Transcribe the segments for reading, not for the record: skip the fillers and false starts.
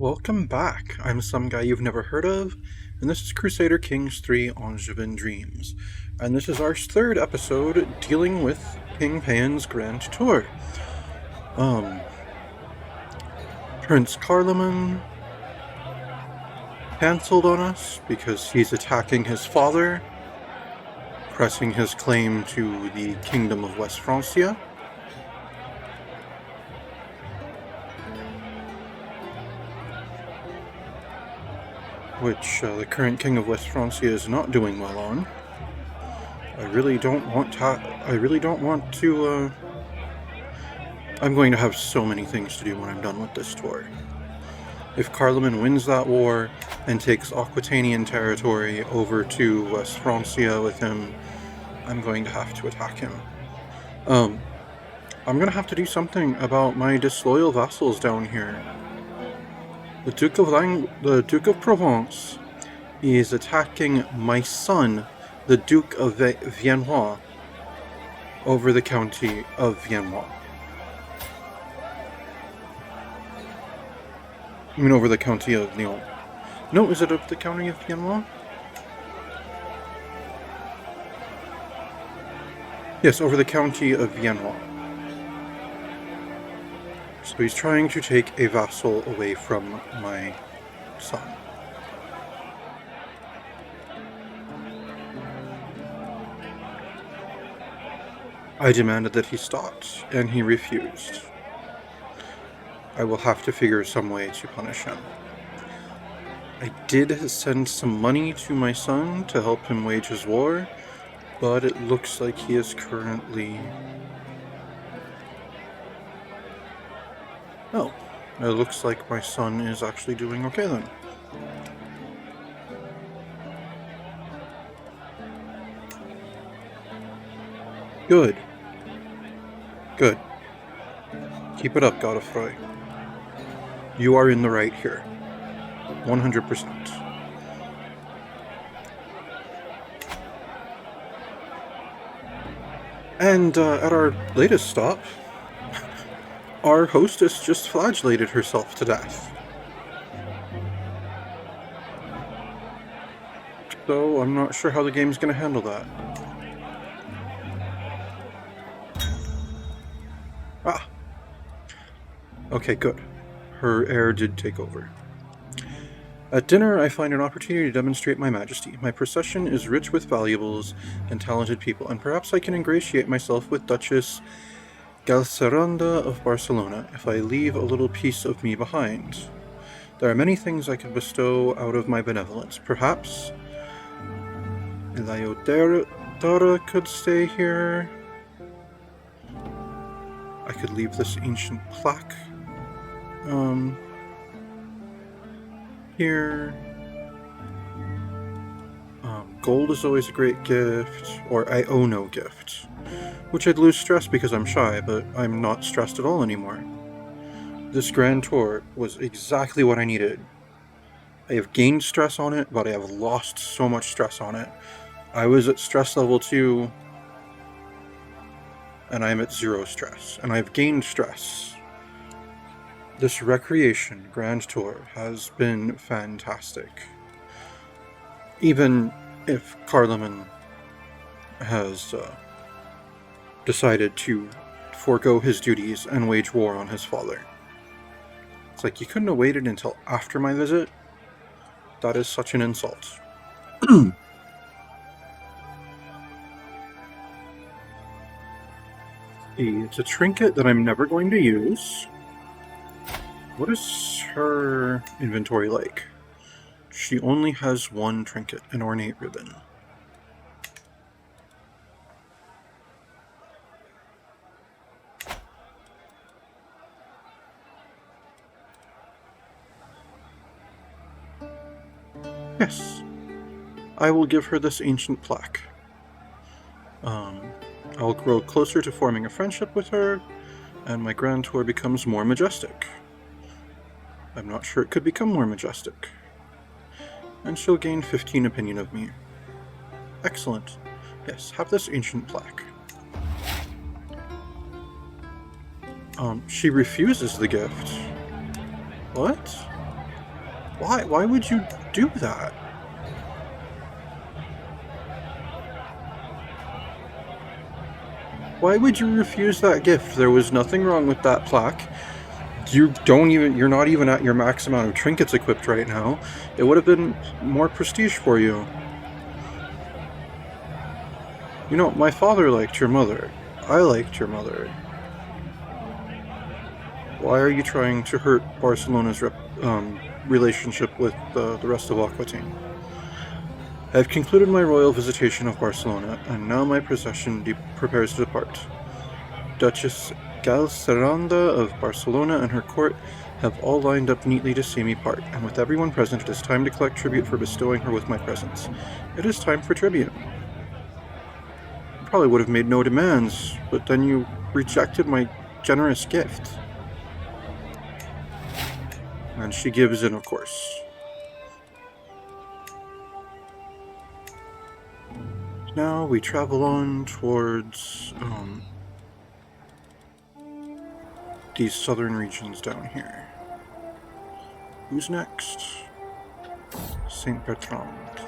Welcome back. I'm some guy you've never heard of, and this is Crusader Kings 3 Angevin Dreams. And this is our third episode dealing with King Payen's Grand Tour. Prince Carloman cancelled on us because he's attacking his father, pressing his claim to the Kingdom of West Francia. Which the current King of West Francia is not doing well on. I really don't want to, I'm going to have so many things to do when I'm done with this tour. If Carloman wins that war and takes Aquitanian territory over to West Francia with him, I'm going to have to attack him. I'm going to have to do something about my disloyal vassals down here. The Duke of Provence is attacking my son, the Duke of Viennois, over the county of Viennois. I mean, over the county of Lyon. No, is it over the county of Viennois? Yes, over the county of Viennois. So he's trying to take a vassal away from my son. I demanded that he stopped, and he refused. I will have to figure some way to punish him. I did send some money to my son to help him wage his war, but it looks like he is currently... Oh, it looks like my son is actually doing okay then. Good. Good. Keep it up, Godefroy. You are in the right here. 100%. And at our latest stop, our hostess just flagellated herself to death. So I'm not sure how the game's going to handle that. Ah. Okay, good. Her heir did take over. At dinner, I find an opportunity to demonstrate my majesty. My procession is rich with valuables and talented people, and perhaps I can ingratiate myself with Duchess Galceranda of Barcelona if I leave a little piece of me behind. There are many things I could bestow out of my benevolence. Perhaps Eliodora could stay here. I could leave this ancient plaque here. Gold is always a great gift, or I owe no gift. Which I'd lose stress because I'm shy, but I'm not stressed at all anymore. This grand tour was exactly what I needed. I have gained stress on it, but I have lost so much stress on it. I was at stress level 2, and I'm at 0 stress, and I've gained stress. This recreation grand tour has been fantastic. Even if Carloman has decided to forego his duties and wage war on his father. It's like, you couldn't have waited until after my visit? That is such an insult. It's a trinket that I'm never going to use. What is her inventory like? She only has one trinket, an ornate ribbon. Yes, I will give her this ancient plaque. I'll grow closer to forming a friendship with her, and my grand tour becomes more majestic. I'm not sure it could become more majestic. And she'll gain 15 opinion of me. Excellent. Yes, have this ancient plaque. She refuses the gift. What? Why? Why would you do that? Why would you refuse that gift? There was nothing wrong with that plaque. You're not even at your max amount of trinkets equipped right now. It would have been more prestige for you. You know, my father liked your mother. I liked your mother. Why are you trying to hurt Barcelona's relationship with the rest of Aquitaine? I have concluded my royal visitation of Barcelona, and now my procession prepares to depart. Duchess Galceranda of Barcelona and her court have all lined up neatly to see me part, and with everyone present, it is time to collect tribute for bestowing her with my presence. It is time for tribute. You probably would have made no demands, but then you rejected my generous gift. And she gives in, of course. Now we travel on towards these southern regions down here. Who's next? Saint Bertrand.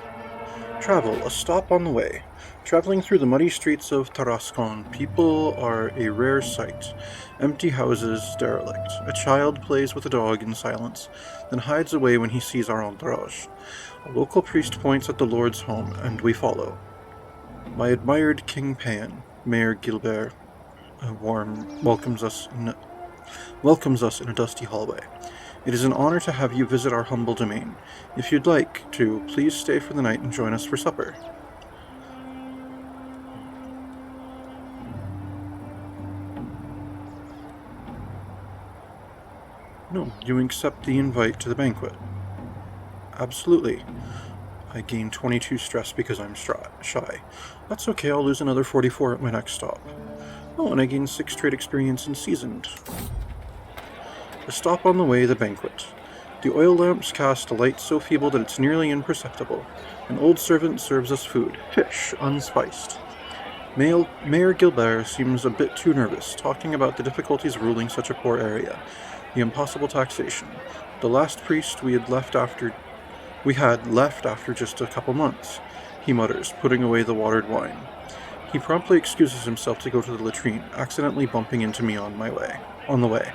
Travel, a stop on the way. Traveling through the muddy streets of Tarascon, people are a rare sight. Empty houses, derelict. A child plays with a dog in silence, then hides away when he sees our entourage. A local priest points at the Lord's home, and we follow. My admired King Payen, Mayor Gilbert, welcomes us in a dusty hallway. It is an honor to have you visit our humble domain. If you'd like to, please stay for the night and join us for supper. No, you accept the invite to the banquet. Absolutely. I gain 22 stress because I'm shy. That's okay, I'll lose another 44 at my next stop. Oh, and I gain 6 trade experience in Seasoned. A stop on the way, the banquet. The oil lamps cast a light so feeble that it's nearly imperceptible. An old servant serves us food, fish, unspiced. Mayor Gilbert seems a bit too nervous, talking about the difficulties of ruling such a poor area. The impossible taxation. The last priest we had left after just a couple months, he mutters, putting away the watered wine. He promptly excuses himself to go to the latrine, accidentally bumping into me on the way.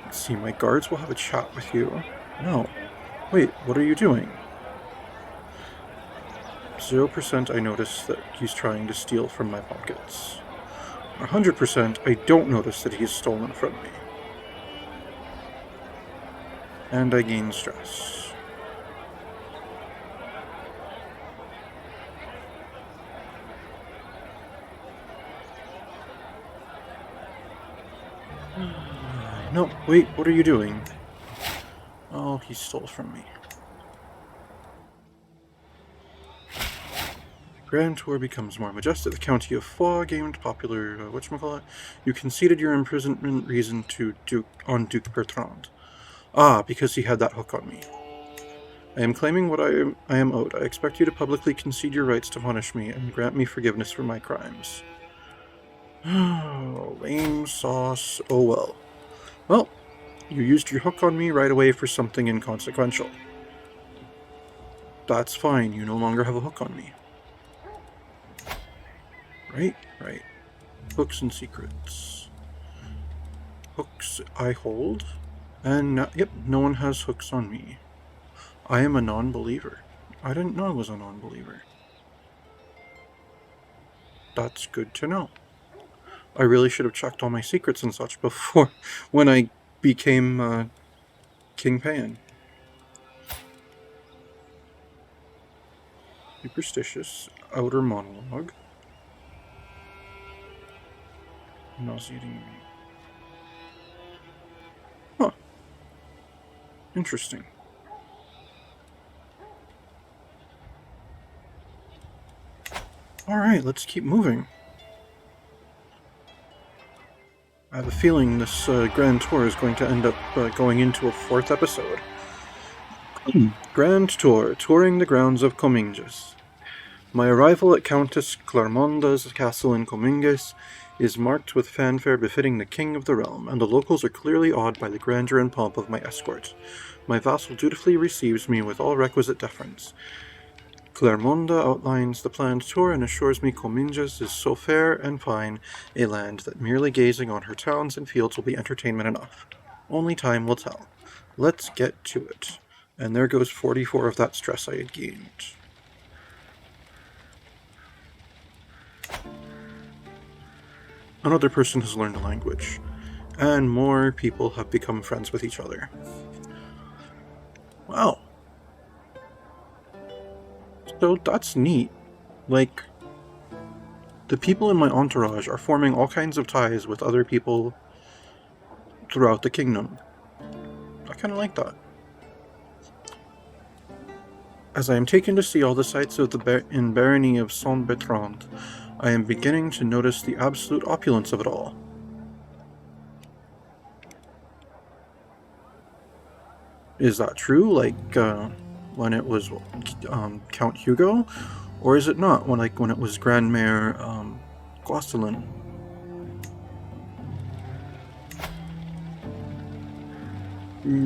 Let's see, my guards will have a chat with you. No. Wait, what are you doing? 0% I notice that he's trying to steal from my pockets. 100% I don't notice that he's stolen from me. And I gain stress. No, wait, what are you doing? Oh, he stole from me. The Grand Tour becomes more majestic. The County of Foix gained popular, whatchamacallit? You conceded your imprisonment reason to Duke Bertrand. Ah, because he had that hook on me. I am claiming what I am owed. I expect you to publicly concede your rights to punish me and grant me forgiveness for my crimes. Oh, lame sauce. Oh well. Well, you used your hook on me right away for something inconsequential. That's fine, you no longer have a hook on me. Right. Hooks and secrets. Hooks I hold. And, yep, no one has hooks on me. I am a non-believer. I didn't know I was a non-believer. That's good to know. I really should have checked all my secrets and such before, when I became, King Payen. Superstitious, outer monologue. Nauseating. Huh. Interesting. Alright, let's keep moving. I have a feeling this Grand Tour is going to end up going into a 4th episode. Grand Tour, touring the grounds of Cominges. My arrival at Countess Claremonda's castle in Cominges is marked with fanfare befitting the king of the realm, and the locals are clearly awed by the grandeur and pomp of my escort. My vassal dutifully receives me with all requisite deference. Clermonda outlines the planned tour and assures me Cominges is so fair and fine a land that merely gazing on her towns and fields will be entertainment enough. Only time will tell. Let's get to it. And there goes 44 of that stress I had gained. Another person has learned a language, and more people have become friends with each other. Wow. So that's neat. Like, the people in my entourage are forming all kinds of ties with other people throughout the kingdom. I kind of like that. As I am taken to see all the sights of the barony of Saint-Bertrand, I am beginning to notice the absolute opulence of it all. Is that true? Like, when it was Count Hugo? Or is it not? When it was Grand Mayor Gosselin?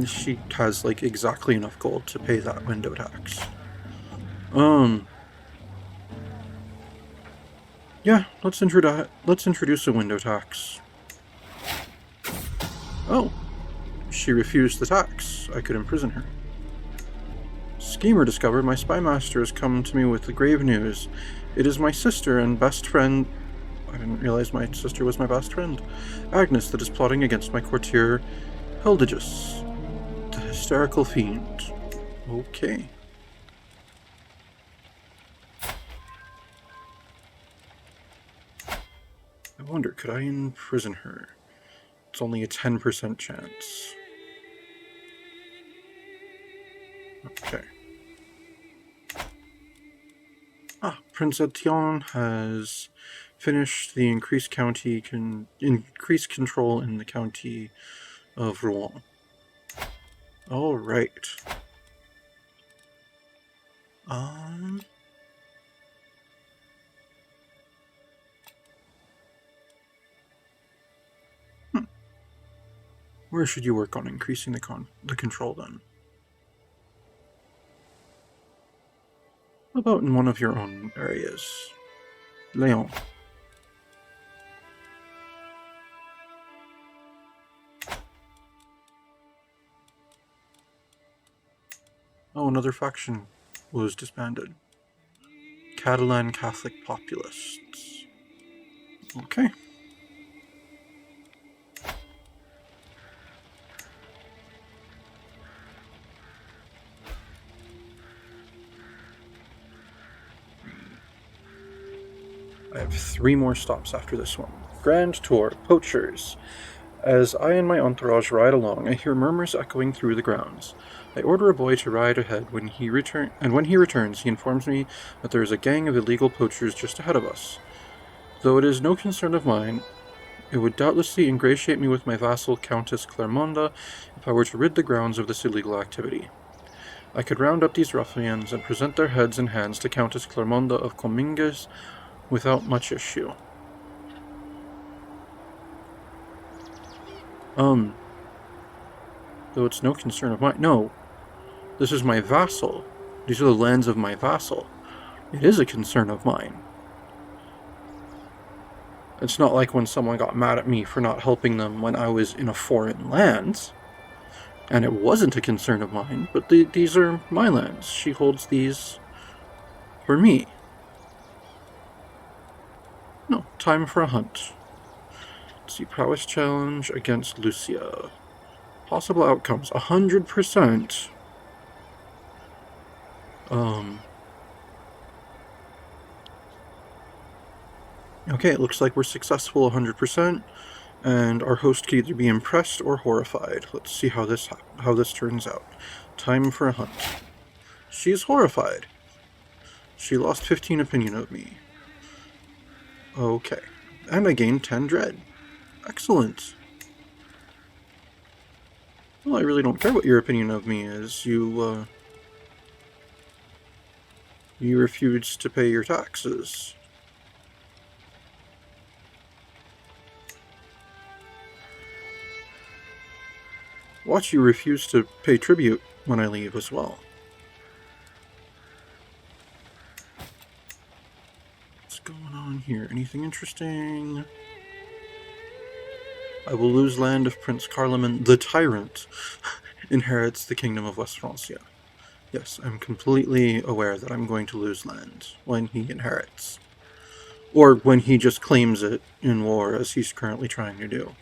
She has, like, exactly enough gold to pay that window tax. Yeah, let's introduce a window tax. Oh, she refused the tax. I could imprison her. Schemer discovered my spy master has come to me with the grave news. It is my sister and best friend... I didn't realize my sister was my best friend. Agnes, that is plotting against my courtier, Hildigus, the hysterical fiend. Okay. I wonder, could I imprison her? It's only a 10% chance. Okay. Prince Etienne has finished the increased control in the county of Rouen. All right. Where should you work on increasing the control then? How about in one of your own areas? Léon. Oh, another faction was disbanded. Catalan Catholic Populists. Okay. I have 3 more stops after this one. Grand Tour, Poachers. As I and my entourage ride along, I hear murmurs echoing through the grounds. I order a boy to ride ahead when he returns, he informs me that there is a gang of illegal poachers just ahead of us. Though it is no concern of mine, it would doubtlessly ingratiate me with my vassal Countess Clermonda if I were to rid the grounds of this illegal activity. I could round up these ruffians and present their heads and hands to Countess Clermonda of Cominges without much issue. Though it's no concern of mine. No, this is my vassal. These are the lands of my vassal. It is a concern of mine. It's not like when someone got mad at me for not helping them when I was in a foreign land. And it wasn't a concern of mine, but these are my lands. She holds these for me. No, time for a hunt. Let's see, prowess challenge against Lucia. Possible outcomes, 100%. Okay, it looks like we're successful 100%, and our host could either be impressed or horrified. Let's see how this turns out. Time for a hunt. She's horrified. She lost 15 opinion of me. Okay, and I gained 10 dread. Excellent. Well, I really don't care what your opinion of me is. You refuse to pay your taxes. Watch you refuse to pay tribute when I leave as well. What's going on here? Anything interesting? I will lose land if Prince Carloman the Tyrant inherits the Kingdom of West Francia. Yes, I'm completely aware that I'm going to lose land when he inherits. Or when he just claims it in war, as he's currently trying to do.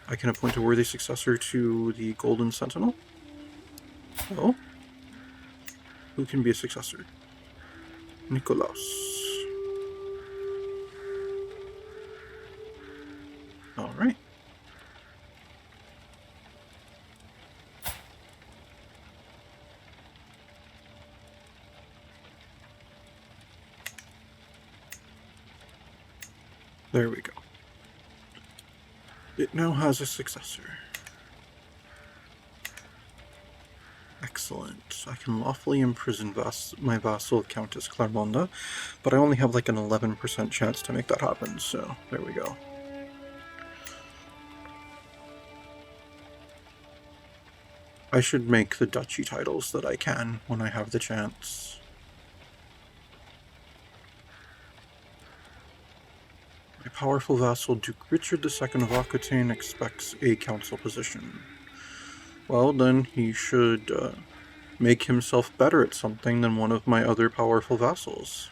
I can appoint a worthy successor to the Golden Sentinel. Oh? Who can be a successor? Nicolas. Alright. There we go. It now has a successor. Excellent. I can lawfully imprison my vassal Countess Clairmonda, but I only have like an 11% chance to make that happen, so there we go. I should make the duchy titles that I can when I have the chance. My powerful vassal Duke Richard II of Aquitaine expects a council position. Well, then he should make himself better at something than one of my other powerful vassals.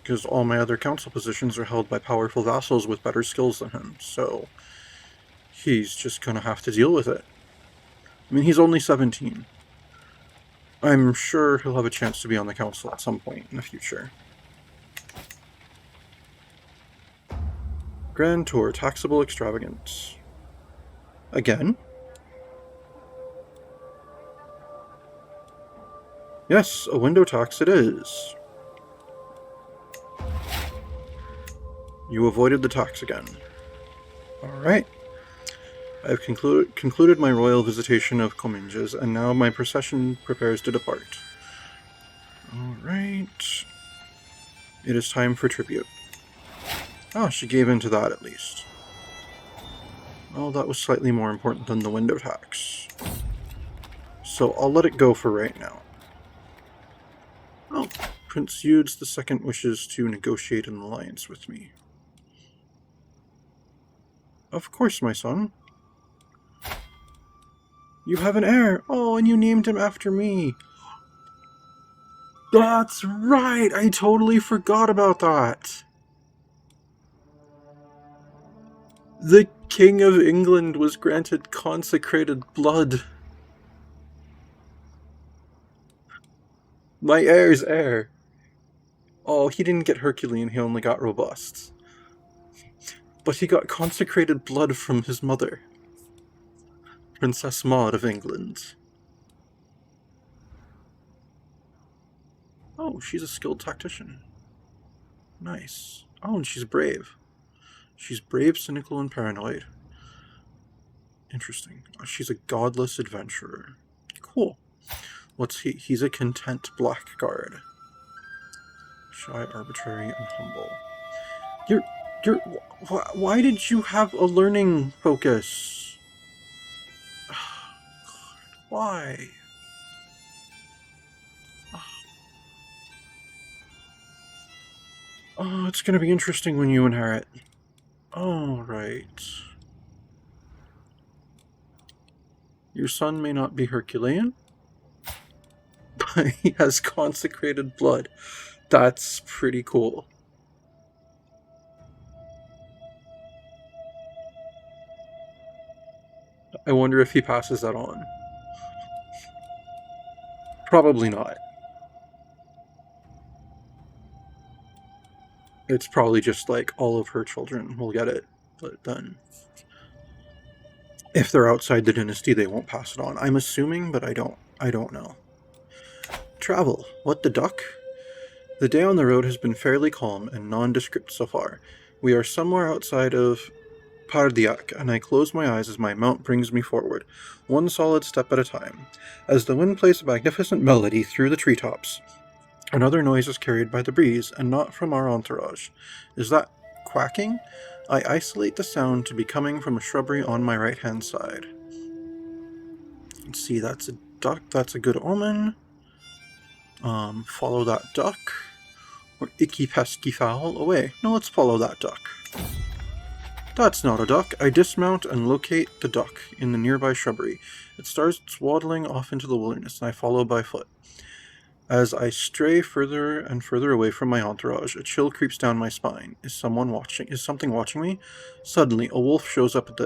Because all my other council positions are held by powerful vassals with better skills than him, so he's just gonna have to deal with it. I mean, he's only 17. I'm sure he'll have a chance to be on the council at some point in the future. Grand Tour, taxable extravagance. Again? Yes, a window tax it is. You avoided the tax again. Alright. I've concluded my royal visitation of Comminges, and now my procession prepares to depart. Alright. It is time for tribute. Oh, she gave in to that at least. Well, that was slightly more important than the window tax. So I'll let it go for right now. Oh, Prince Eudes II wishes to negotiate an alliance with me. Of course, my son. You have an heir! Oh, and you named him after me! That's right! I totally forgot about that! The King of England was granted consecrated blood. My heir's heir. Oh, he didn't get Herculean, he only got robust. But he got consecrated blood from his mother, Princess Maud of England. Oh, she's a skilled tactician. Nice. Oh, and she's brave. She's brave, cynical, and paranoid. Interesting. She's a godless adventurer. Cool. What's he? He's a content blackguard. Shy, arbitrary, and humble. Why did you have a learning focus? Why? Oh, it's gonna be interesting when you inherit. Alright. Your son may not be Herculean, but he has consecrated blood. That's pretty cool. I wonder if he passes that on. Probably not. It's probably just like all of her children will get it, but then if they're outside the dynasty, they won't pass it on. I'm assuming, but I don't know. Travel. What the duck? The day on the road has been fairly calm and nondescript so far. We are somewhere outside of Pardiac, and I close my eyes as my mount brings me forward, one solid step at a time. As the wind plays a magnificent melody through the treetops, another noise is carried by the breeze, and not from our entourage. Is that quacking? I isolate the sound to be coming from a shrubbery on my right-hand side. Let's see, that's a duck. That's a good omen. Follow that duck. Or icky pesky fowl away. No, let's follow that duck. That's not a duck. I dismount and locate the duck in the nearby shrubbery. It starts waddling off into the wilderness, and I follow by foot. As I stray further and further away from my entourage, a chill creeps down my spine. Is something watching me? Suddenly, a wolf shows up at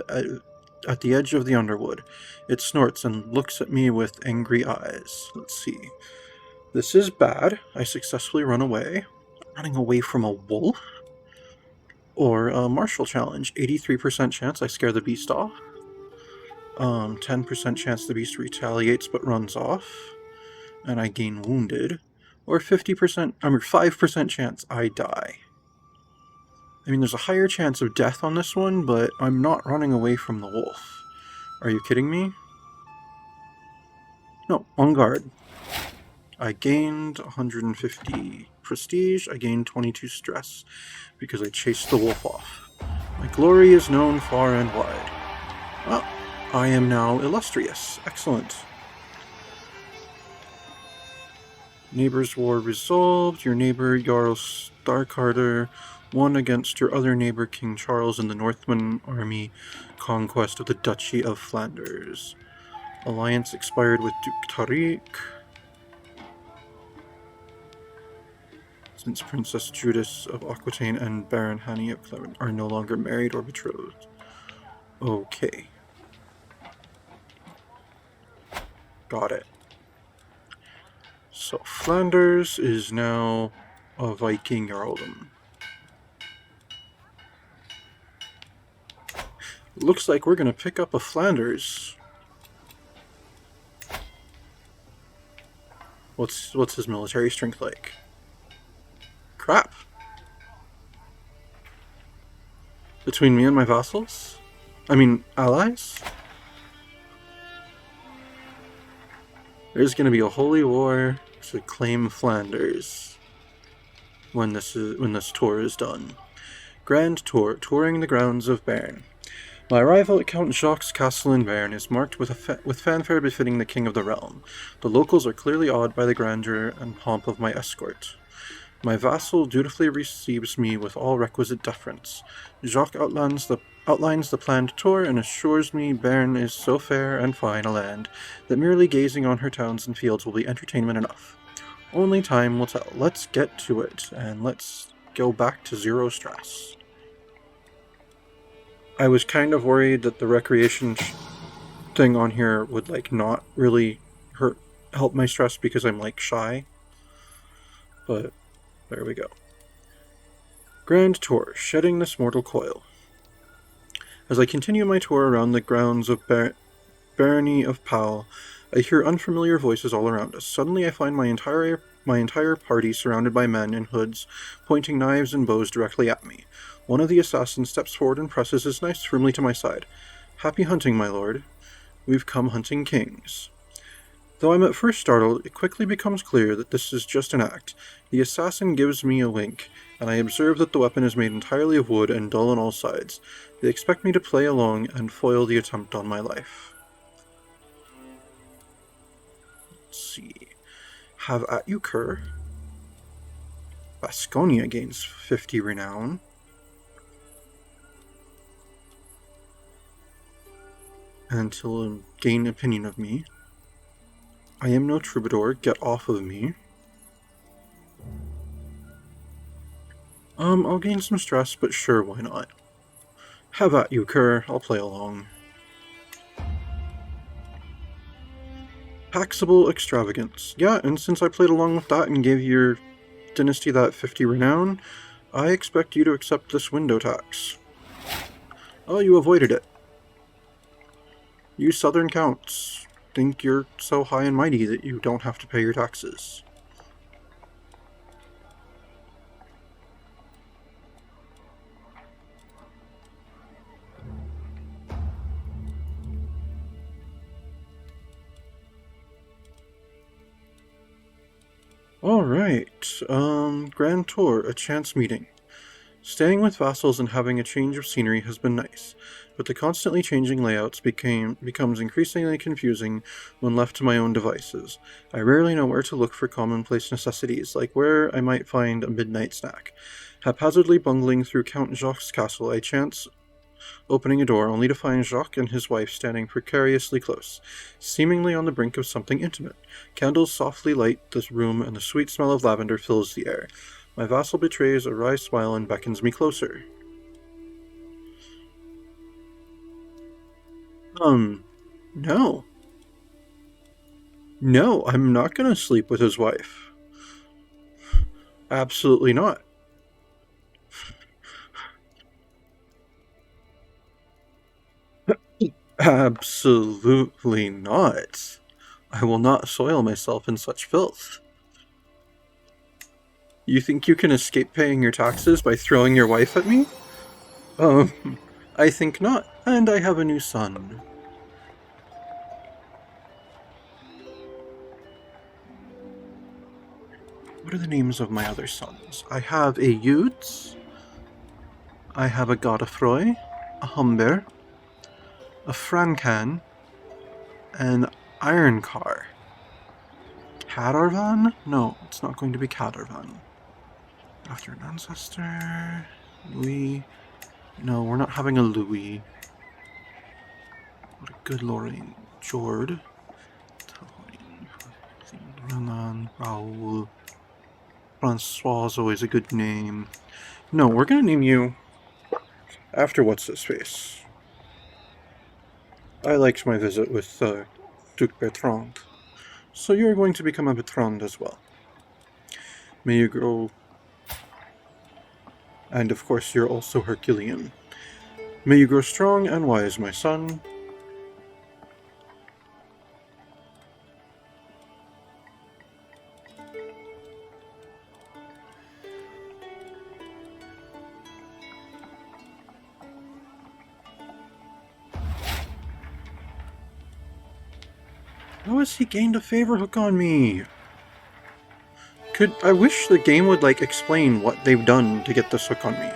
the edge of the underwood. It snorts and looks at me with angry eyes. Let's see. This is bad. I successfully run away. Running away from a wolf? Or a martial challenge. 83% chance I scare the beast off. 10% chance the beast retaliates but runs off. And I gain wounded. Or 5% chance I die. I mean, there's a higher chance of death on this one, but I'm not running away from the wolf. Are you kidding me? No, on guard. I gained 150 prestige. I gained 22 stress because I chased the wolf off. My glory is known far and wide. Well, I am now illustrious. Excellent. Neighbor's war resolved. Your neighbor, Jarl Starkharder, won against your other neighbor, King Charles, in the Northman army conquest of the Duchy of Flanders. Alliance expired with Duke Tariq. Since Princess Judith of Aquitaine and Baron Hani of Clement are no longer married or betrothed. Okay. Got it. So Flanders is now a Viking earldom. Looks like we're gonna pick up a Flanders. What's his military strength like? Crap. Between me and my vassals? I mean, allies? There's gonna be a holy war to claim Flanders when this tour is done. Grand Tour, touring the grounds of Bern. My arrival at Count Jacques' castle in Bern is marked with fanfare befitting the king of the realm. The locals are clearly awed by the grandeur and pomp of my escort. My vassal dutifully receives me with all requisite deference. Jacques outlines the planned tour and assures me Bern is so fair and fine a land that merely gazing on her towns and fields will be entertainment enough. Only time will tell. Let's get to it, and let's go back to zero stress. I was kind of worried that the recreation thing on here would not really help my stress because I'm shy. But there we go. Grand Tour, shedding this mortal coil. As I continue my tour around the grounds of Barony of Powell, I hear unfamiliar voices all around us. Suddenly I find my entire party surrounded by men in hoods, pointing knives and bows directly at me. One of the assassins steps forward and presses his knife firmly to my side. Happy hunting, my lord. We've come hunting kings. Though I'm at first startled, it quickly becomes clear that this is just an act. The assassin gives me a wink, and I observe that the weapon is made entirely of wood and dull on all sides. They expect me to play along and foil the attempt on my life. Let's see. Have at you, cur. Vasconia gains 50 renown. Until gain opinion of me. I am no troubadour, get off of me. I'll gain some stress, but sure, why not? Have at you, cur, I'll play along. Taxable extravagance. Yeah, and since I played along with that and gave your dynasty that 50 renown, I expect you to accept this window tax. Oh, you avoided it. You southern counts think you're so high and mighty that you don't have to pay your taxes. Alright, Grand Tour, a chance meeting. Staying with vassals and having a change of scenery has been nice, but the constantly changing layouts becomes increasingly confusing when left to my own devices. I rarely know where to look for commonplace necessities, like where I might find a midnight snack. Haphazardly bungling through Count Jacques' castle, I chance opening a door only to find Jacques and his wife standing precariously close, seemingly on the brink of something intimate. Candles softly light the room and the sweet smell of lavender fills the air. My vassal betrays a wry smile and beckons me closer. No. No, I'm not gonna sleep with his wife. Absolutely not. Absolutely not. I will not soil myself in such filth. You think you can escape paying your taxes by throwing your wife at me? I think not, and I have a new son. What are the names of my other sons? I have a Utes, I have a Godefroy, a Humber, a Francan, and Ironcar. Cadarvan? No, it's not going to be Cadarvan. After an ancestor, Louis. No, we're not having a Louis. What a good Lorraine. Jord. Renan, Raoul. Francois is always a good name. No, we're gonna name you after what's-his-face. I liked my visit with Duke Bertrand. So you're going to become a Bertrand as well. May you grow... And of course you're also Herculean. May you grow strong and wise, my son. How has he gained a favor hook on me? I wish the game would, explain what they've done to get this hook on me.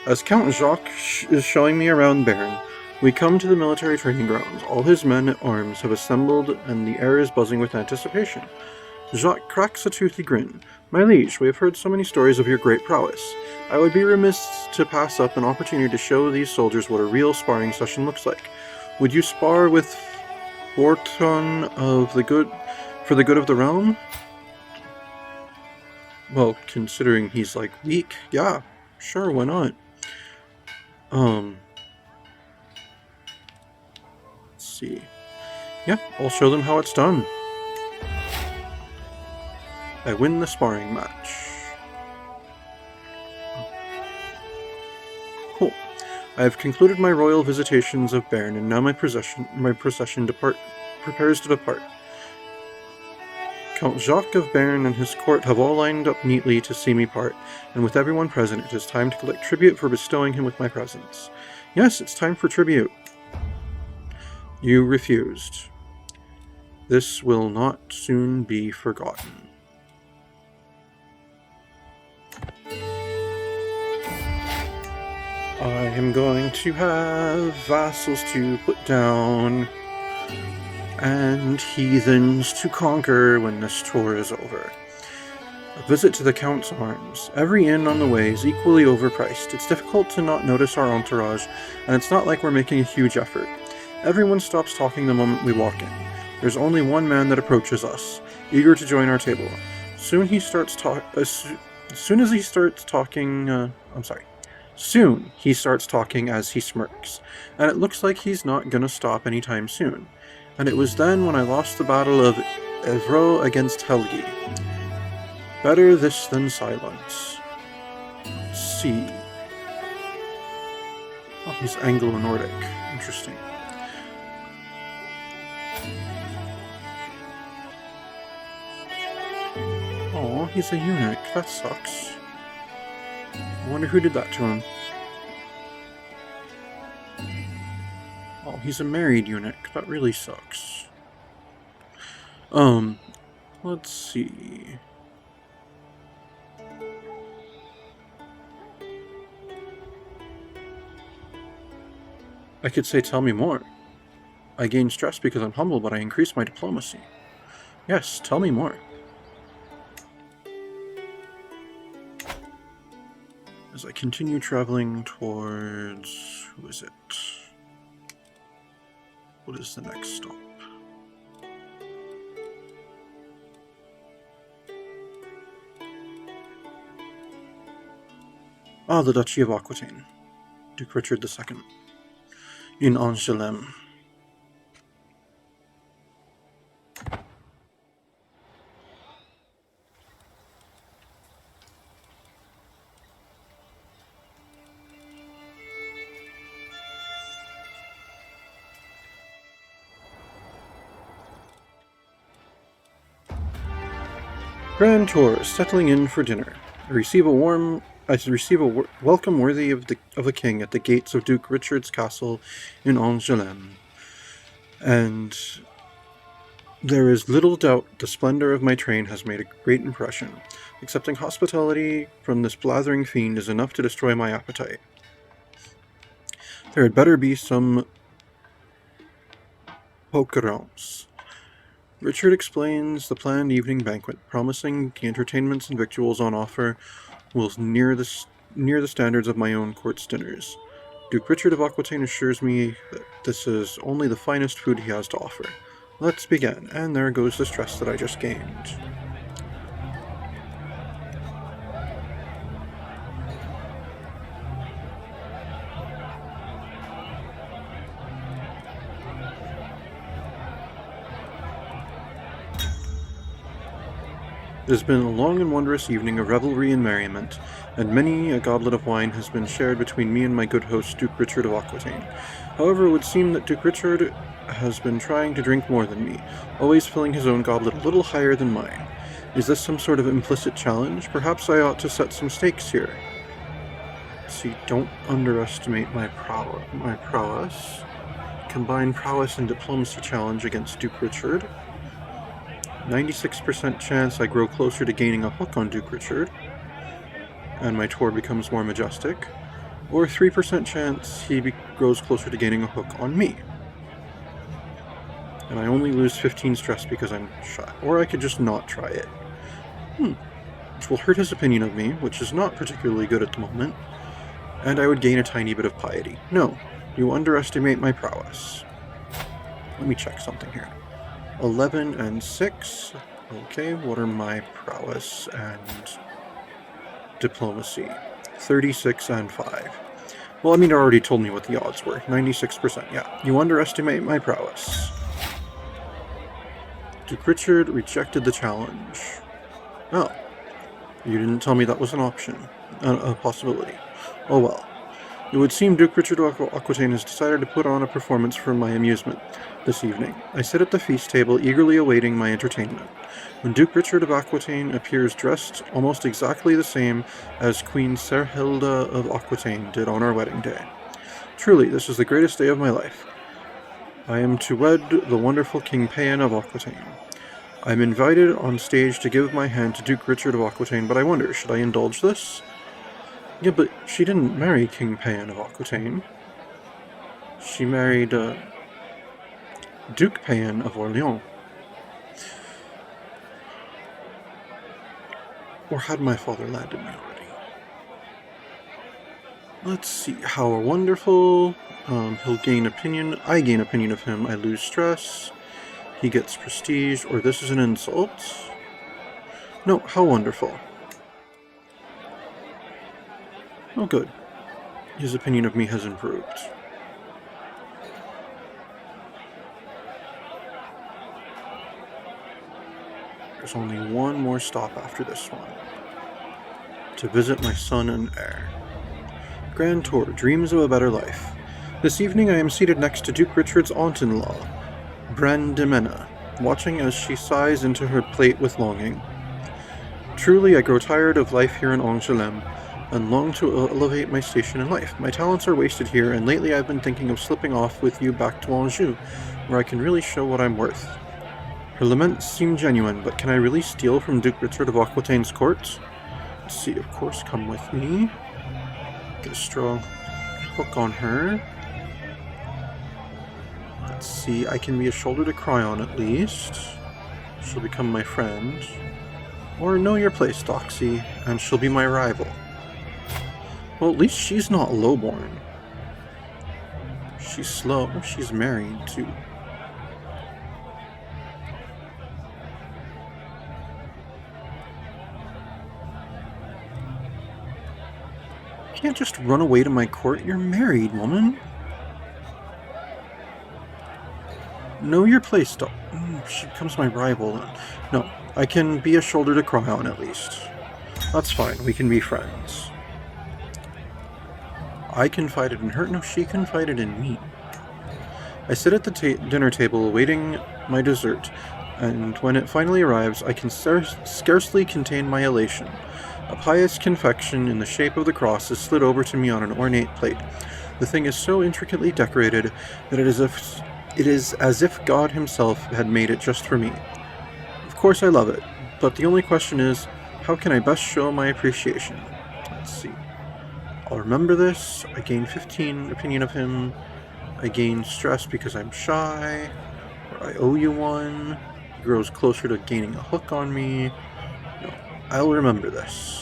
As Count Jacques is showing me around Bern, we come to the military training grounds. All his men at arms have assembled, and the air is buzzing with anticipation. Jacques cracks a toothy grin. My liege, we have heard so many stories of your great prowess. I would be remiss to pass up an opportunity to show these soldiers what a real sparring session looks like. Would you spar with Fortun for the good of the realm? Well, considering he's, weak, yeah, sure, why not? Let's see. Yeah, I'll show them how it's done. I win the sparring match. Cool. I have concluded my royal visitations of Bern, and now my procession prepares to depart. Count Jacques of Bern and his court have all lined up neatly to see me part, and with everyone present, it is time to collect tribute for bestowing him with my presence. Yes, it's time for tribute. You refused. This will not soon be forgotten. I am going to have vassals to put down and heathens to conquer when this tour is over. A visit to the Count's Arms. Every inn on the way is equally overpriced. It's difficult to not notice our entourage, and it's not like we're making a huge effort. Everyone stops talking the moment we walk in. There's only one man that approaches us, eager to join our table. Soon he starts talking as he smirks, and it looks like he's not gonna stop anytime soon. And it was then when I lost the battle of Evreux against Helgi. Better this than silence. See. Oh, he's Anglo-Nordic. Interesting. Oh, he's a eunuch. That sucks. I wonder who did that to him. Oh, he's a married eunuch. That really sucks. Let's see. I could say, tell me more. I gain stress because I'm humble, but I increase my diplomacy. Yes, tell me more. As I continue traveling towards... who is it? What is the next stop? Ah, the Duchy of Aquitaine. Duke Richard II. In Angoulême. Grand tour, settling in for dinner. I receive a welcome worthy of a king at the gates of Duke Richard's castle in Angoulême, and there is little doubt the splendor of my train has made a great impression. Accepting hospitality from this blathering fiend is enough to destroy my appetite. There had better be some pokerons. Richard explains the planned evening banquet, promising the entertainments and victuals on offer will near the standards of my own court's dinners. Duke Richard of Aquitaine assures me that this is only the finest food he has to offer. Let's begin, and there goes the stress that I just gained. It has been a long and wondrous evening of revelry and merriment, and many a goblet of wine has been shared between me and my good host, Duke Richard of Aquitaine. However, it would seem that Duke Richard has been trying to drink more than me, always filling his own goblet a little higher than mine. Is this some sort of implicit challenge? Perhaps I ought to set some stakes here. See, don't underestimate my prowess. Combine prowess and diplomacy challenge against Duke Richard. 96% chance I grow closer to gaining a hook on Duke Richard, and my tour becomes more majestic, or 3% chance he grows closer to gaining a hook on me. And I only lose 15 stress because I'm shy. Or I could just not try it. Which will hurt his opinion of me, which is not particularly good at the moment, and I would gain a tiny bit of piety. No, you underestimate my prowess. Let me check something here. 11 and 6. Okay, what are my prowess and diplomacy? 36 and 5. Well, I mean, it already told me what the odds were. 96%, yeah. You underestimate my prowess. Duke Richard rejected the challenge. Oh. You didn't tell me that was an option. A possibility. Oh well. It would seem Duke Richard of Aquitaine has decided to put on a performance for my amusement this evening. I sit at the feast table, eagerly awaiting my entertainment, when Duke Richard of Aquitaine appears dressed almost exactly the same as Queen Serhilda of Aquitaine did on our wedding day. Truly, this is the greatest day of my life. I am to wed the wonderful King Payen of Aquitaine. I am invited on stage to give my hand to Duke Richard of Aquitaine, but I wonder, should I indulge this? Yeah, but she didn't marry King Payen of Aquitaine. She married Duke Payen of Orleans. Or had my father landed me already? Let's see. How wonderful. He'll gain opinion. I gain opinion of him. I lose stress. He gets prestige. Or this is an insult. No, how wonderful. Oh, good. His opinion of me has improved. There's only one more stop after this one. To visit my son and heir. Grand tour, dreams of a better life. This evening I am seated next to Duke Richard's aunt-in-law, Brandimena, watching as she sighs into her plate with longing. Truly, I grow tired of life here in Angoulême, and long to elevate my station in life. My talents are wasted here, and lately I've been thinking of slipping off with you back to Anjou, where I can really show what I'm worth. Her laments seem genuine, but can I really steal from Duke Richard of Aquitaine's court? Let's see, of course, come with me. Get a strong hook on her. Let's see, I can be a shoulder to cry on at least. She'll become my friend. Or know your place, Doxy, and she'll be my rival. Well, at least she's not lowborn. She's slow. She's married, too. You can't just run away to my court. You're married, woman. Know your place, dog. She becomes my rival. No, I can be a shoulder to cry on at least. That's fine. We can be friends. I confided in her. No, she confided in me. I sit at the dinner table awaiting my dessert, and when it finally arrives, I can scarcely contain my elation. A pious confection in the shape of the cross is slid over to me on an ornate plate. The thing is so intricately decorated that it is as if God himself had made it just for me. Of course I love it, but the only question is, how can I best show my appreciation? Let's see. I'll remember this. I gain 15 opinion of him. I gain stress because I'm shy. Or I owe you one. He grows closer to gaining a hook on me. No, I'll remember this.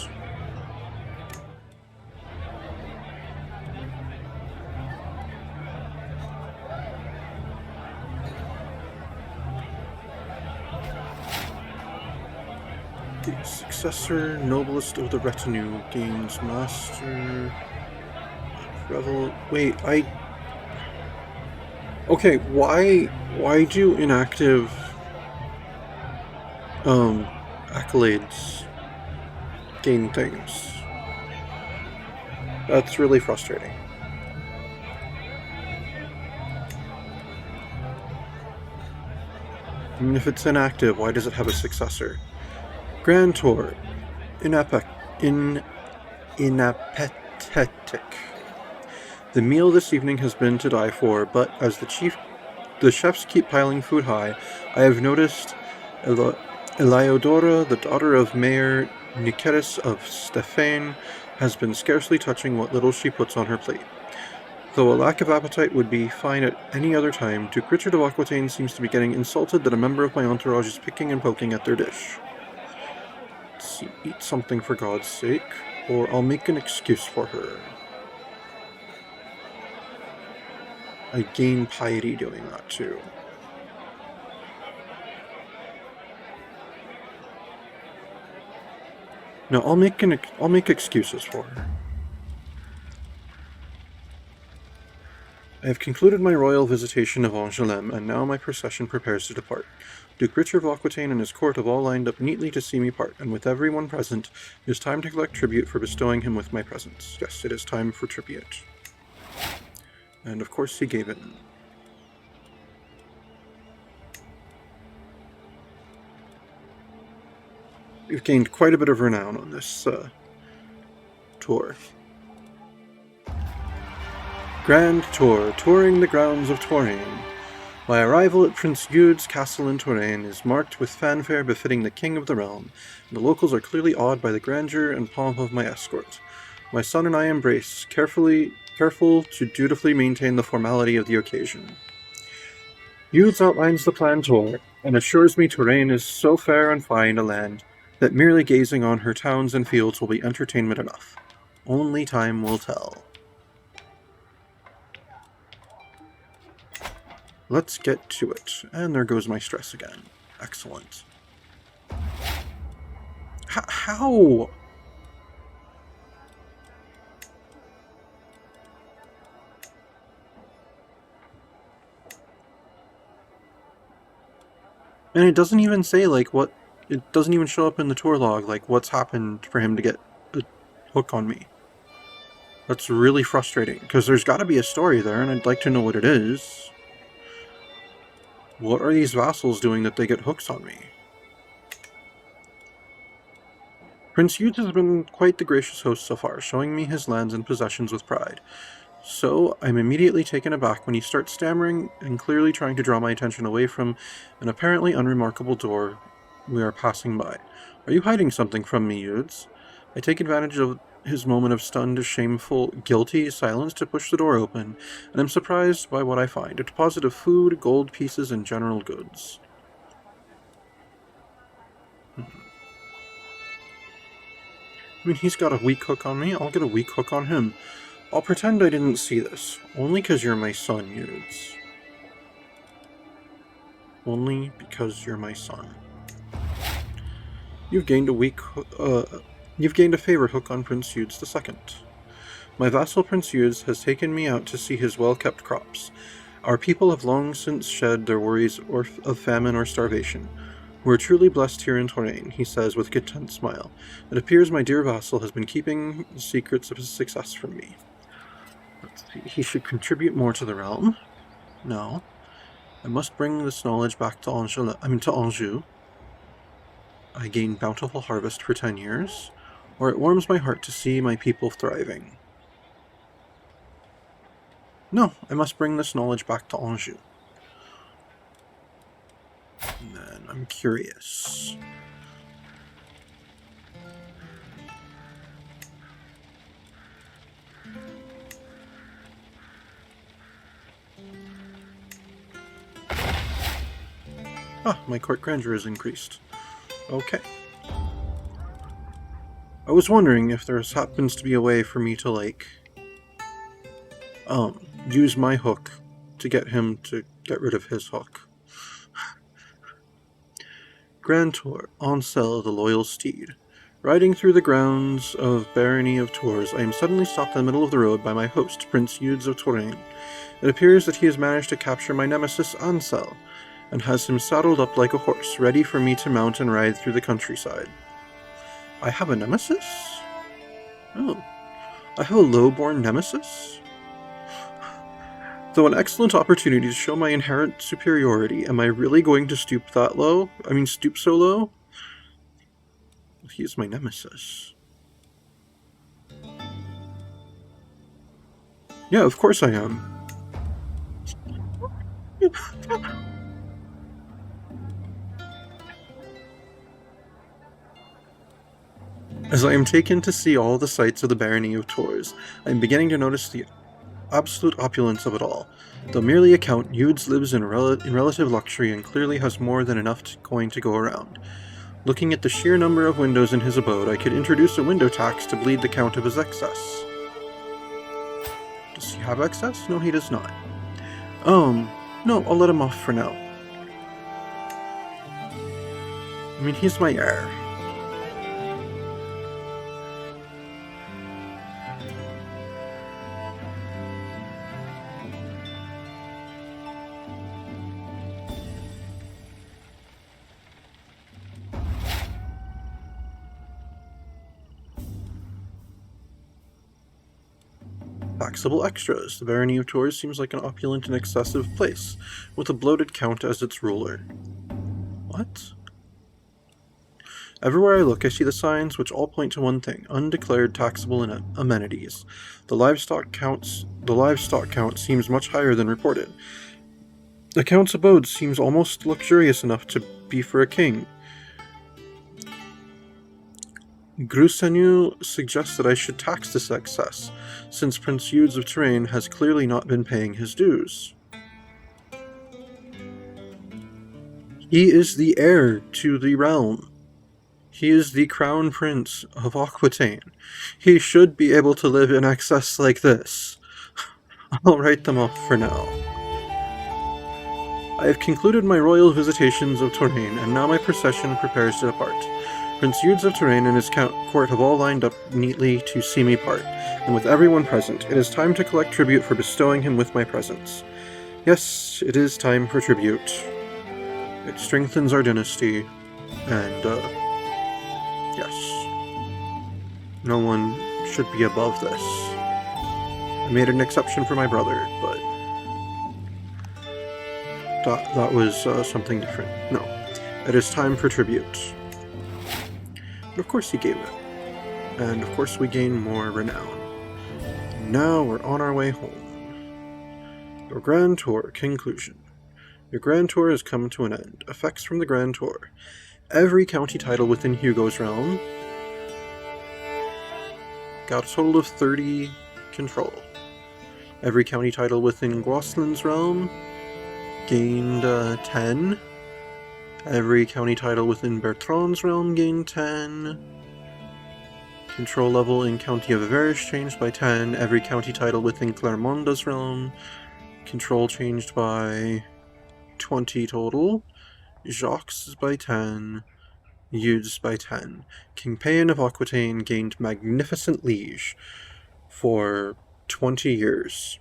The successor, noblest of the retinue, gains master... Revel... Wait, Okay, why do inactive... accolades gain things? That's really frustrating. I mean, if it's inactive, why does it have a successor? Grand Tour. Inapathetic. The meal this evening has been to die for, but as the chefs keep piling food high, I have noticed Eliodora, the daughter of Mayor Nikeris of Stefan, has been scarcely touching what little she puts on her plate. Though a lack of appetite would be fine at any other time, Duke Richard of Aquitaine seems to be getting insulted that a member of my entourage is picking and poking at their dish. Let's see, eat something for God's sake, or I'll make an excuse for her. I gain piety doing that too. No, I'll make excuses for her. I have concluded my royal visitation of Angoulême, and now my procession prepares to depart. Duke Richard of Aquitaine and his court have all lined up neatly to see me part, and with everyone present, it is time to collect tribute for bestowing him with my presence. Yes, it is time for tribute. And of course he gave it. We've gained quite a bit of renown on this tour. Grand Tour, touring the grounds of Touraine. My arrival at Prince Eude's castle in Touraine is marked with fanfare befitting the king of the realm, and the locals are clearly awed by the grandeur and pomp of my escort. My son and I embrace, careful to dutifully maintain the formality of the occasion. Eudes outlines the planned tour, and assures me Touraine is so fair and fine a land that merely gazing on her towns and fields will be entertainment enough. Only time will tell. Let's get to it. And there goes my stress again. Excellent. How? And it doesn't even say, like, what... It doesn't even show up in the tour log, like, what's happened for him to get a hook on me. That's really frustrating, because there's got to be a story there, and I'd like to know what it is. What are these vassals doing that they get hooks on me? Prince Eudes has been quite the gracious host so far, showing me his lands and possessions with pride. So, I'm immediately taken aback when he starts stammering and clearly trying to draw my attention away from an apparently unremarkable door we are passing by. Are you hiding something from me, Eudes? I take advantage of his moment of stunned, shameful, guilty silence to push the door open, and I'm surprised by what I find. A deposit of food, gold pieces, and general goods. I mean, he's got a weak hook on me, I'll get a weak hook on him. I'll pretend I didn't see this. Only 'cause you're my son, Yudes. Only because you're my son. You've gained a favorite hook on Prince Yudes II. My vassal Prince Yudes has taken me out to see his well-kept crops. Our people have long since shed their worries of famine or starvation. We're truly blessed here in Touraine, he says with a content smile. It appears my dear vassal has been keeping the secrets of his success from me. Let's see. He should contribute more to the realm. No. I must bring this knowledge back to Anjou. I gain bountiful harvest for 10 years, or it warms my heart to see my people thriving. No, I must bring this knowledge back to Anjou. And then I'm curious. My court grandeur is increased. Okay. I was wondering if there happens to be a way for me to, like, use my hook to get him to get rid of his hook. Grand Tour, Ansel the loyal steed. Riding through the grounds of Barony of Tours, I am suddenly stopped in the middle of the road by my host, Prince Yudes of Touraine. It appears that he has managed to capture my nemesis Ansel, and has him saddled up like a horse, ready for me to mount and ride through the countryside. I have a nemesis? Oh. I have a low-born nemesis? Though an excellent opportunity to show my inherent superiority, am I really going to stoop so low? He is my nemesis. Yeah, of course I am. As I am taken to see all the sights of the Barony of Tours, I am beginning to notice the absolute opulence of it all. Though merely a count, Yudes lives in relative luxury and clearly has more than enough coin to go around. Looking at the sheer number of windows in his abode, I could introduce a window tax to bleed the count of his excess. Does he have excess? No, he does not. No, I'll let him off for now. I mean, he's my heir. Taxable extras. The Barony of Tours seems like an opulent and excessive place, with a bloated count as its ruler. What? Everywhere I look, I see the signs which all point to one thing: undeclared taxable amenities. The livestock count seems much higher than reported. The count's abode seems almost luxurious enough to be for a king. Grusenu suggests that I should tax this excess, since Prince Yudes of Touraine has clearly not been paying his dues. He is the heir to the realm. He is the crown prince of Aquitaine. He should be able to live in excess like this. I'll write them off for now. I have concluded my royal visitations of Touraine, and now my procession prepares to depart. Prince Yudes of Touraine and his court have all lined up neatly to see me part, and with everyone present, it is time to collect tribute for bestowing him with my presence. Yes, it is time for tribute. It strengthens our dynasty, and, yes. No one should be above this. I made an exception for my brother, but that was something different. No, it is time for tribute. And of course he gave it. And of course we gain more renown. Now we're on our way home. Your Grand Tour conclusion. Your Grand Tour has come to an end. Effects from the Grand Tour. Every county title within Hugo's realm got a total of 30 control. Every county title within Goslin's realm gained 10. Every county title within Bertrand's realm gained 10. Control level in County of Avarice changed by 10. Every county title within Clermonda's realm, control changed by 20 total. Jacques by 10. Eudes by 10. King Payen of Aquitaine gained Magnificent Liege for 20 years.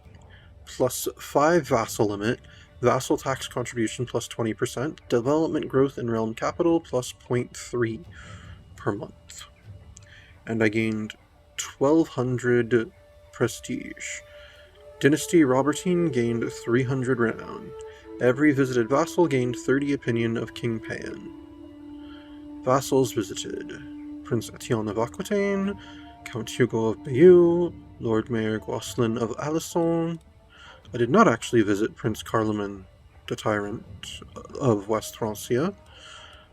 Plus 5 vassal limit. Vassal tax contribution plus 20%. Development growth in realm capital plus 0.3 per month. And I gained 1200 prestige. Dynasty Robertine gained 300 renown. Every visited vassal gained 30 opinion of King Payen. Vassals visited: Prince Etienne of Aquitaine, Count Hugo of Bayeux, Lord Mayor Goslin of Alençon. I did not actually visit Prince Carloman, the Tyrant of West Francia,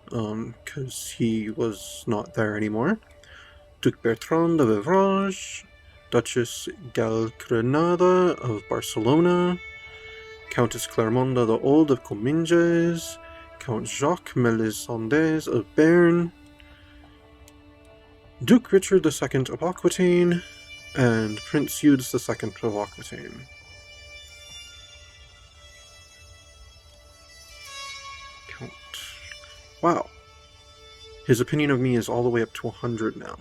because he was not there anymore. Duc Bertrand of Evrage, Duchess Galgrenada of Barcelona, Countess Clermonda the Old of Comminges, Count Jacques Melisondes of Béarn, Duke Richard II of Aquitaine, and Prince Eudes II of Aquitaine. Count. Wow. His opinion of me is all the way up to 100 now.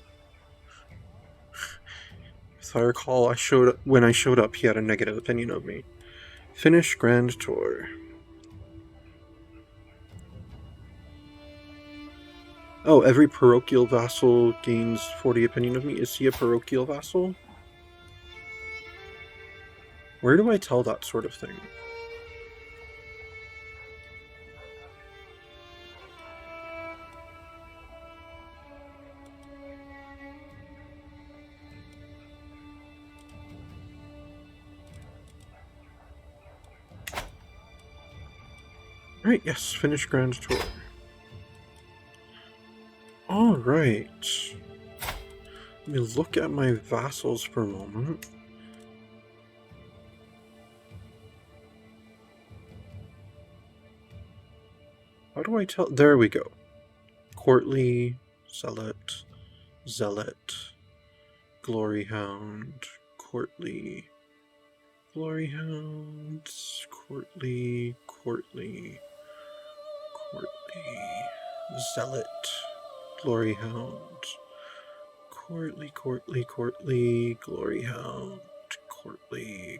If I recall, when I showed up, he had a negative opinion of me. Finish Grand Tour. Oh, every parochial vassal gains 40 opinion of me. Is he a parochial vassal? Where do I tell that sort of thing? Alright, yes, finish Grand Tour. Alright. Let me look at my vassals for a moment. How do I tell? There we go. Courtly, Zealot, Glory Hound, Courtly, Glory Hound, Courtly, Zealot, Glory Hound, Courtly, Glory Hound, Courtly.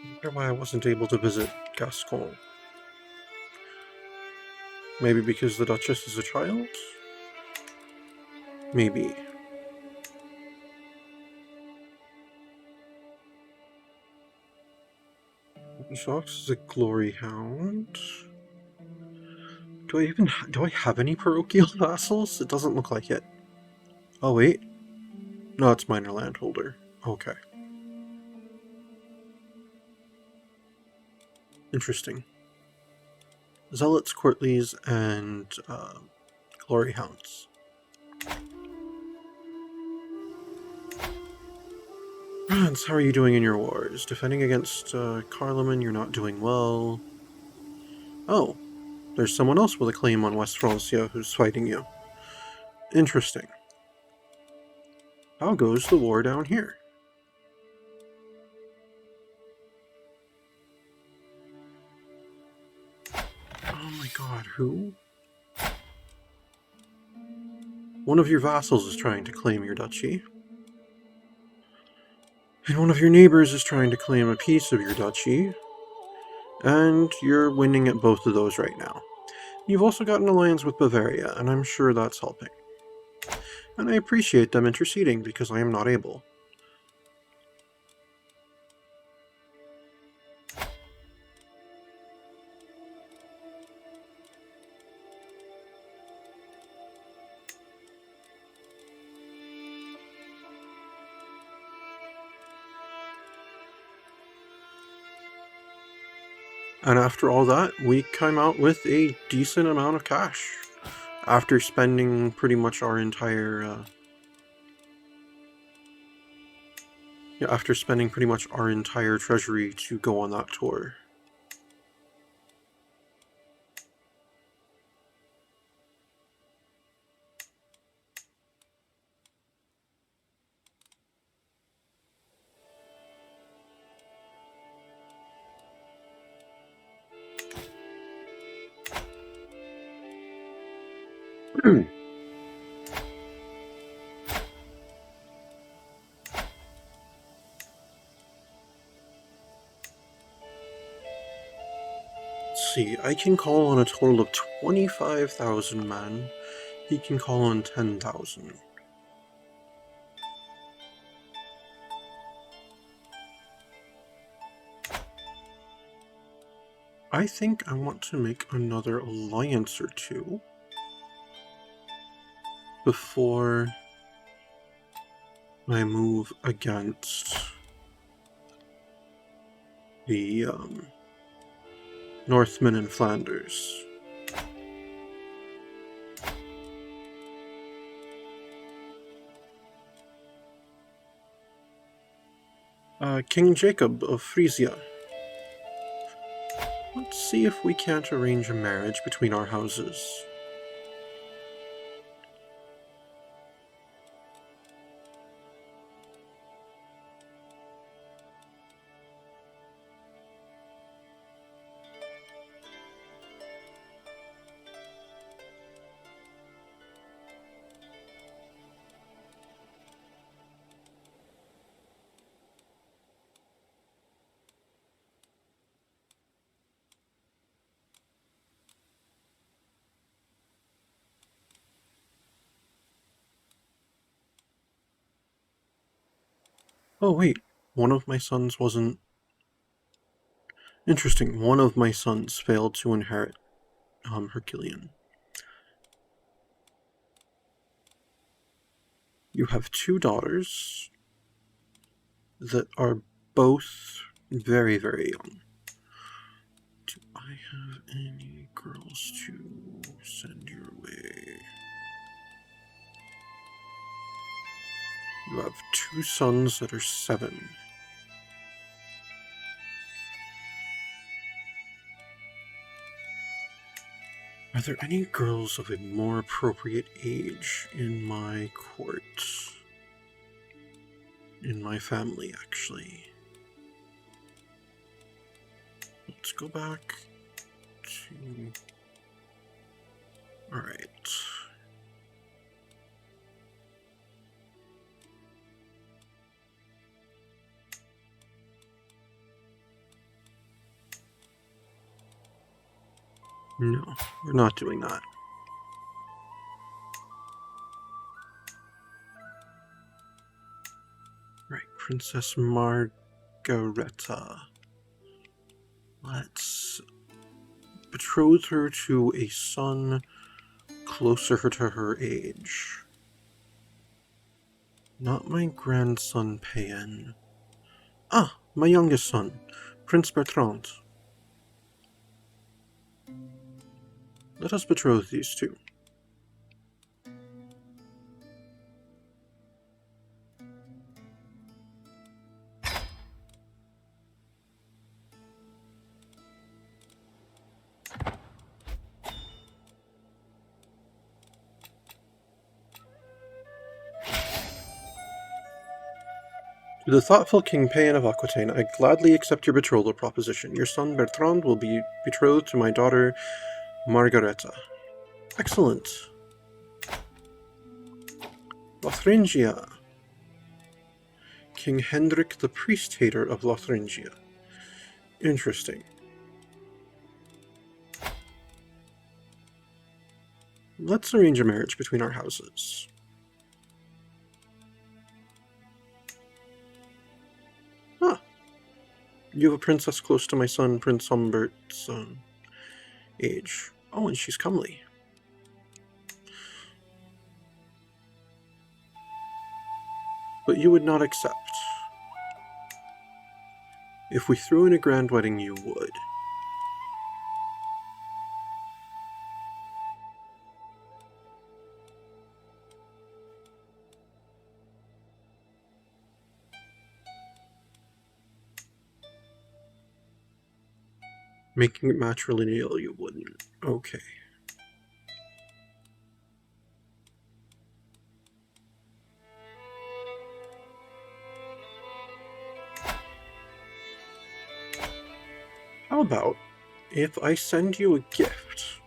I wonder why I wasn't able to visit Gascon. Maybe because the Duchess is a child? Maybe. Jacques is a Glory Hound. Do I have any parochial vassals? It doesn't look like it. Oh wait. No, it's minor landholder. Okay. Interesting. Zealots, Courtleys, and Glory Hounds. France, how are you doing in your wars? Defending against Carloman, you're not doing well. Oh, there's someone else with a claim on West Francia who's fighting you. Interesting. How goes the war down here? Oh my god, who? One of your vassals is trying to claim your duchy. And one of your neighbors is trying to claim a piece of your duchy. And you're winning at both of those right now. You've also got an alliance with Bavaria, and I'm sure that's helping. And I appreciate them interceding, because I am not able. And after all that, we come out with a decent amount of cash. After spending pretty much our entire treasury to go on that tour. Let's see, I can call on a total of 25,000 men. He can call on 10,000. I think I want to make another alliance or two before I move against the Northmen in Flanders. King Jacob of Frisia. Let's see if we can't arrange a marriage between our houses. Oh wait, one of my sons wasn't... Interesting, one of my sons failed to inherit Herculean. You have two daughters that are both very, very young. Do I have any girls to send your way? You have two sons that are 7. Are there any girls of a more appropriate age in my court? In my family, actually. Let's go back to... Alright. No, we're not doing that. Right, Princess Margareta. Let's betroth her to a son closer to her age. Not my grandson, Payen. Ah, my youngest son, Prince Bertrand. Let us betroth these two. To the thoughtful King Payen of Aquitaine, I gladly accept your betrothal proposition. Your son Bertrand will be betrothed to my daughter Margareta. Excellent. Lothringia. King Hendrik the Priest-Hater of Lothringia. Interesting. Let's arrange a marriage between our houses. Ah. You have a princess close to my son, Prince Humbert's age. Oh, and she's comely. But you would not accept. If we threw in a grand wedding, you would. Making it matrilineal, you wouldn't. Okay. How about if I send you a gift?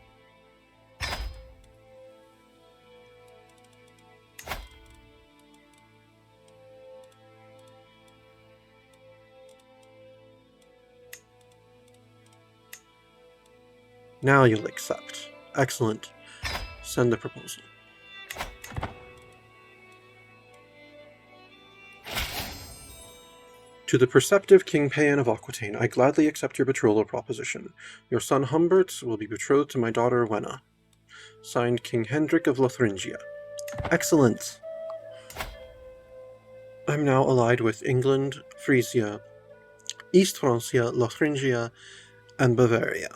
Now you'll accept. Excellent. Send the proposal. To the perceptive King Payen of Aquitaine, I gladly accept your betrothal proposition. Your son Humbert will be betrothed to my daughter Wenna. Signed, King Hendrik of Lotharingia. Excellent! I'm now allied with England, Frisia, East Francia, Lotharingia, and Bavaria.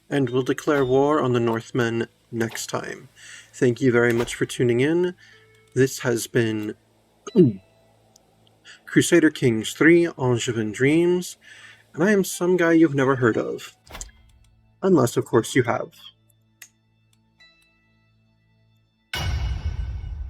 And we'll declare war on the Northmen next time. Thank you very much for tuning in. This has been Crusader Kings 3 Angevin Dreams, and I am some guy you've never heard of. Unless, of course, you have.